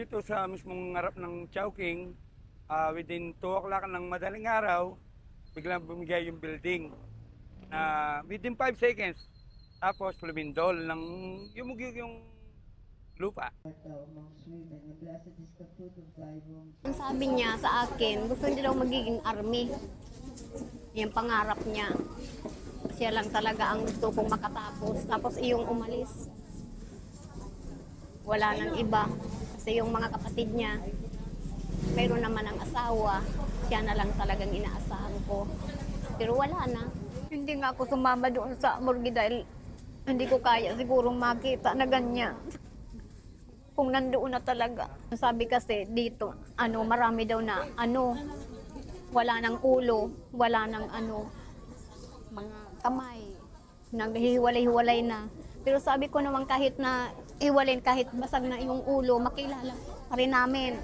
dito sa mismong harap ng Chowking, within 2 o'clock ng madaling araw, biglang bumigay yung building. Within 5 seconds, tapos lumindol ng yumugig yung lupa. Ang sabi niya sa akin, gusto niya daw magiging army. Yung pangarap niya. Siya lang talaga ang gusto kong makatapos. Tapos iyong umalis. Wala nang iba. Kasi yung mga kapatid niya, mayroon naman ang asawa. Siya na lang talagang inaasahan ko. Pero wala na. Hindi nga ako sumama doon sa morgue dahil hindi ko kaya sigurong makita na ganyan. Kung nandoon na talaga. Sabi kasi dito, marami daw na, wala nang ulo, wala nang mga kamay, naghihiwalay-hiwalay na. Pero sabi ko naman kahit na iwalin, kahit basag na yung ulo, makilala pa rin namin.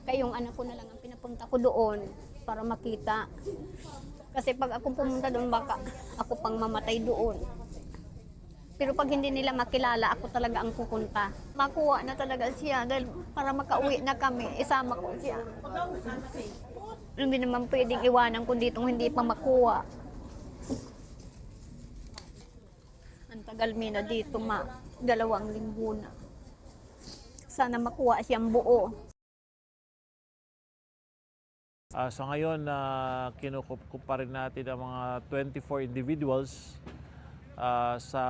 Kaya yung anak ko na lang ang pinapunta ko doon para makita. Kasi pag ako pumunta doon, baka ako pang mamatay doon. Pero pag hindi nila makilala, ako talaga ang pupunta. Makuha na talaga siya dahil para makauwi na kami, isama ko siya. Hindi naman pwedeng iwanan ko dito hindi pa makuha. Ang tagal mi na dito, 2 linggo na. Sana makuha siyang buo. Sa ngayon, kinukup pa rin natin ang mga 24 individuals sa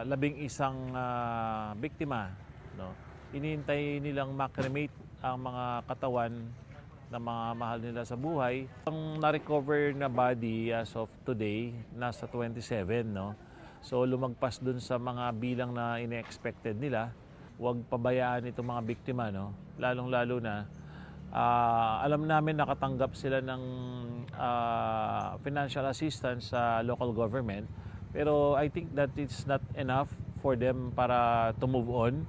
11 biktima. No? Inihintay nilang makremate ang mga katawan ng mga mahal nila sa buhay. Ang na-recover na body as of today, nasa 27. No? So lumagpas dun sa mga bilang na ine-expected nila. Huwag pabayaan itong mga biktima. No? Lalong-lalo na alam namin nakatanggap sila ng financial assistance sa local government. Pero I think that it's not enough for them para to move on.